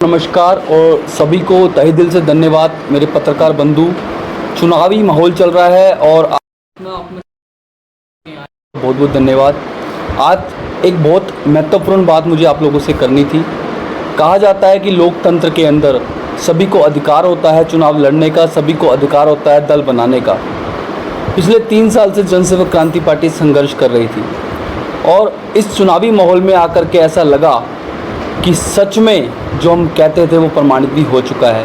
नमस्कार और सभी को तहे दिल से धन्यवाद। मेरे पत्रकार बंधु, चुनावी माहौल चल रहा है और बहुत बहुत धन्यवाद। आज एक बहुत महत्वपूर्ण बात मुझे आप लोगों से करनी थी। कहा जाता है कि लोकतंत्र के अंदर सभी को अधिकार होता है चुनाव लड़ने का, सभी को अधिकार होता है दल बनाने का। पिछले 3 साल से जनसेवक क्रांति पार्टी संघर्ष कर रही थी और इस चुनावी माहौल में आकर के ऐसा लगा कि सच में जो हम कहते थे वो प्रमाणित भी हो चुका है।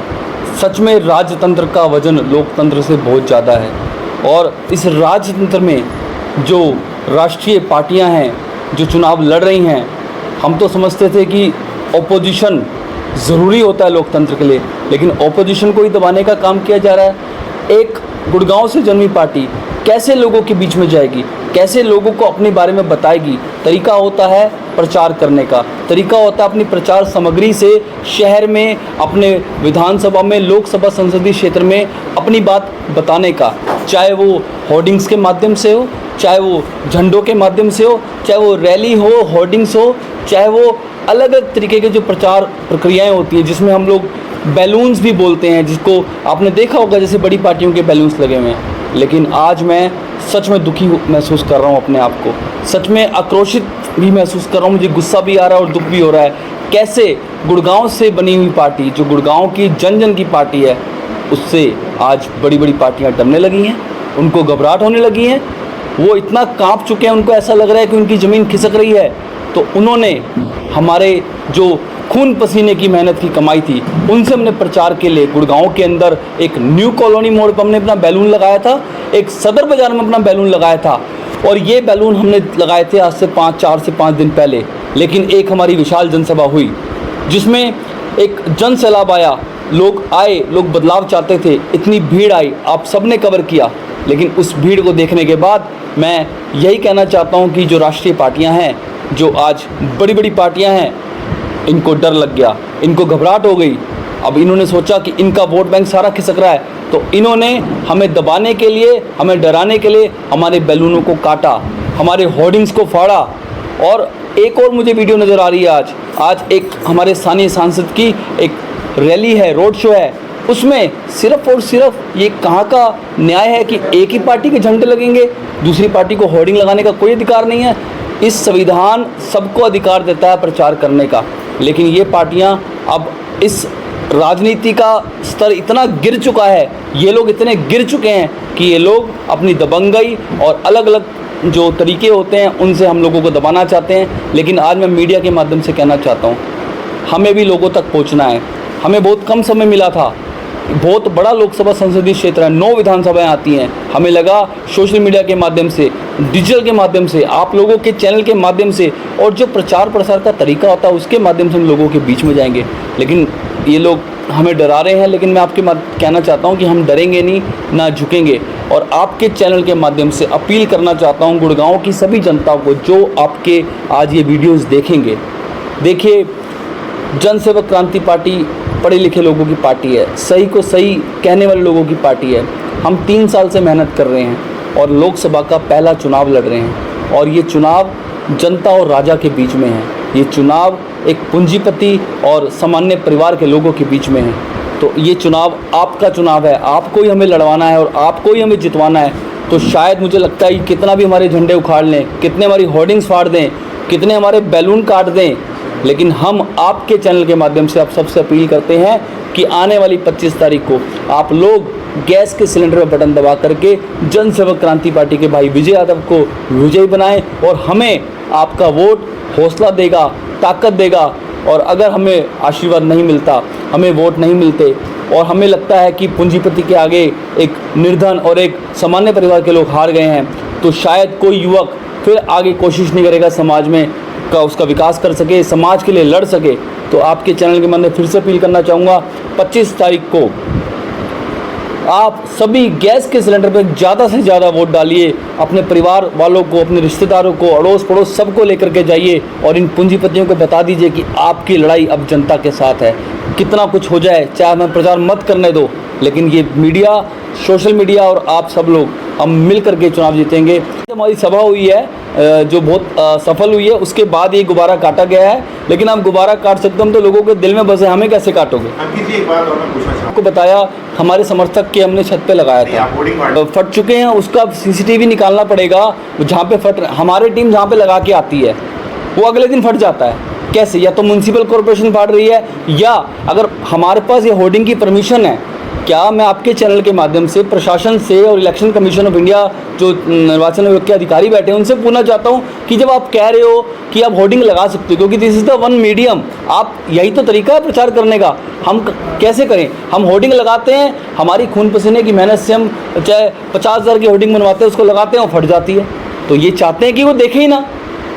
सच में राजतंत्र का वजन लोकतंत्र से बहुत ज़्यादा है और इस राजतंत्र में जो राष्ट्रीय पार्टियां हैं जो चुनाव लड़ रही हैं, हम तो समझते थे कि ओपोजिशन ज़रूरी होता है लोकतंत्र के लिए, लेकिन ओपोजिशन को ही दबाने का काम किया जा रहा है। एक गुड़गांव से जन्मी पार्टी कैसे लोगों के बीच में जाएगी, कैसे लोगों को अपने बारे में बताएगी। तरीका होता है प्रचार करने का, तरीका होता है अपनी प्रचार सामग्री से शहर में, अपने विधानसभा में, लोकसभा संसदीय क्षेत्र में अपनी बात बताने का। चाहे वो होर्डिंग्स के माध्यम से हो, चाहे वो झंडों के माध्यम से हो, चाहे वो रैली हो, होर्डिंग्स हो, चाहे वो अलग अलग तरीके के जो प्रचार प्रक्रियाएँ होती हैं जिसमें हम लोग बैलून्स भी बोलते हैं, जिसको आपने देखा होगा जैसे बड़ी पार्टियों के बैलून्स लगे हुए हैं। लेकिन आज मैं सच में दुखी महसूस कर रहा हूँ अपने आप को, सच में आक्रोशित भी महसूस कर रहा हूँ। मुझे गुस्सा भी आ रहा है और दुख भी हो रहा है। कैसे गुड़गांव से बनी हुई पार्टी, जो गुड़गांव की जन जन की पार्टी है, उससे आज बड़ी बड़ी पार्टियाँ डरने लगी हैं, उनको घबराहट होने लगी हैं। वो इतना कांप चुके हैं, उनको ऐसा लग रहा है कि उनकी ज़मीन खिसक रही है। तो उन्होंने हमारे जो खून पसीने की मेहनत की कमाई थी, उनसे हमने प्रचार के लिए गुड़गांव के अंदर एक न्यू कॉलोनी मोड़ पर हमने अपना बैलून लगाया था, एक सदर बाज़ार में अपना बैलून लगाया था। और ये बैलून हमने लगाए थे आज से 4 से 5 दिन पहले। लेकिन एक हमारी विशाल जनसभा हुई जिसमें एक जन सैलाब आया, लोग आए, लोग बदलाव चाहते थे, इतनी भीड़ आई, आप सब ने कवर किया। लेकिन उस भीड़ को देखने के बाद मैं यही कहना चाहता हूँ कि जो राष्ट्रीय पार्टियाँ हैं, जो आज बड़ी बड़ी पार्टियाँ हैं, इनको डर लग गया, इनको घबराहट हो गई। अब इन्होंने सोचा कि इनका वोट बैंक सारा खिसक रहा है, तो इन्होंने हमें दबाने के लिए, हमें डराने के लिए हमारे बैलूनों को काटा, हमारे होर्डिंग्स को फाड़ा। और एक और मुझे वीडियो नज़र आ रही है आज एक हमारे स्थानीय सांसद की एक रैली है, रोड शो है, उसमें सिर्फ और सिर्फ ये कहाँ का न्याय है कि एक ही पार्टी के झंडे लगेंगे, दूसरी पार्टी को होर्डिंग लगाने का कोई अधिकार नहीं है। इस संविधान सबको अधिकार देता है प्रचार करने का, लेकिन ये पार्टियां अब इस राजनीति का स्तर इतना गिर चुका है, ये लोग इतने गिर चुके हैं कि ये लोग अपनी दबंगई और अलग अलग जो तरीके होते हैं उनसे हम लोगों को दबाना चाहते हैं। लेकिन आज मैं मीडिया के माध्यम से कहना चाहता हूँ, हमें भी लोगों तक पहुँचना है। हमें बहुत कम समय मिला था, बहुत बड़ा लोकसभा संसदीय क्षेत्र है, 9 विधानसभाएं आती हैं। हमें लगा सोशल मीडिया के माध्यम से, डिजिटल के माध्यम से, आप लोगों के चैनल के माध्यम से और जो प्रचार प्रसार का तरीका होता है उसके माध्यम से हम लोगों के बीच में जाएंगे। लेकिन ये लोग हमें डरा रहे हैं, लेकिन मैं आपके कहना चाहता हूँ कि हम डरेंगे नहीं, ना झुकेंगे। और आपके चैनल के माध्यम से अपील करना चाहता हूँ गुड़गांव की सभी जनता को, जो आपके आज ये वीडियोज़ देखेंगे। देखिए, जनसेवक क्रांति पार्टी पढ़े लिखे लोगों की पार्टी है, सही को सही कहने वाले लोगों की पार्टी है। हम 3 साल से मेहनत कर रहे हैं और लोकसभा का पहला चुनाव लड़ रहे हैं और ये चुनाव जनता और राजा के बीच में है। ये चुनाव एक पूंजीपति और सामान्य परिवार के लोगों के बीच में है। तो ये चुनाव आपका चुनाव है, आपको ही हमें लड़वाना है और आपको ही हमें जितवाना है। तो शायद मुझे लगता है कि कितना भी हमारे झंडे उखाड़ लें, कितने हमारी होर्डिंग्स फाड़ दें, कितने हमारे बैलून काट दें, लेकिन हम आपके चैनल के माध्यम से आप सबसे अपील करते हैं कि आने वाली 25 तारीख को आप लोग गैस के सिलेंडर में बटन दबा करके जनसेवक क्रांति पार्टी के भाई विजय यादव को विजयी बनाएं और हमें आपका वोट हौसला देगा, ताकत देगा। और अगर हमें आशीर्वाद नहीं मिलता, हमें वोट नहीं मिलते और हमें लगता है कि पूंजीपति के आगे एक निर्धन और एक सामान्य परिवार के लोग हार गए हैं, तो शायद कोई युवक फिर आगे कोशिश नहीं करेगा समाज में का उसका विकास कर सके, समाज के लिए लड़ सके। तो आपके चैनल के माध्यम फिर से अपील करना चाहूँगा, 25 तारीख को आप सभी गैस के सिलेंडर पर ज़्यादा से ज़्यादा वोट डालिए। अपने परिवार वालों को, अपने रिश्तेदारों को, अड़ोस पड़ोस सबको लेकर के जाइए और इन पूंजीपतियों को बता दीजिए कि आपकी लड़ाई अब जनता के साथ है। कितना कुछ हो जाए, चाहे हमें प्रचार मत करने दो, लेकिन ये मीडिया, सोशल मीडिया और आप सब लोग हम मिल करके चुनाव जीतेंगे। हमारी सभा हुई है जो बहुत सफल हुई है, उसके बाद ये गुब्बारा काटा गया है। लेकिन आप गुब्बारा काट सकते हम तो लोगों के दिल में बसे, हमें कैसे काटोगे? अंकित जी, एक बात और मैं पूछना चाहूँ। आपको बताया हमारे समर्थक के हमने छत पे लगाया था, फट चुके हैं, उसका सीसीटीवी निकालना पड़ेगा। जहाँ पे फट, हमारी टीम जहाँ पे लगा के आती है वो अगले दिन फट जाता है। कैसे? या तो म्यूनसिपल कॉरपोरेशन फाड़ रही है, या अगर हमारे पास ये होर्डिंग की परमिशन है, क्या मैं आपके चैनल के माध्यम से प्रशासन से और इलेक्शन कमीशन ऑफ इंडिया जो निर्वाचन आयोग के अधिकारी बैठे हैं उनसे पूछना चाहता हूं कि जब आप कह रहे हो कि आप होर्डिंग लगा सकते हो, क्योंकि this is the one medium, आप यही तो तरीका है प्रचार करने का, हम कैसे करें? हम होर्डिंग लगाते हैं, हमारी खून पसीने की मेहनत से हम चाहे 50,000 की होर्डिंग बनवाते हैं, उसको लगाते हैं और फट जाती है। तो ये चाहते हैं कि वो देखें ही ना।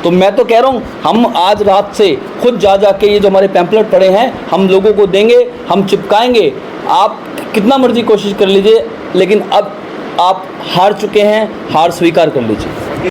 तो मैं तो कह रहा हूँ, हम आज रात से खुद जा के ये जो हमारे पैम्पलेट पड़े हैं हम लोगों को देंगे, हम चिपकाएंगे। आप कितना मर्जी कोशिश कर लीजिए, लेकिन अब आप हार चुके हैं, हार स्वीकार कर लीजिए।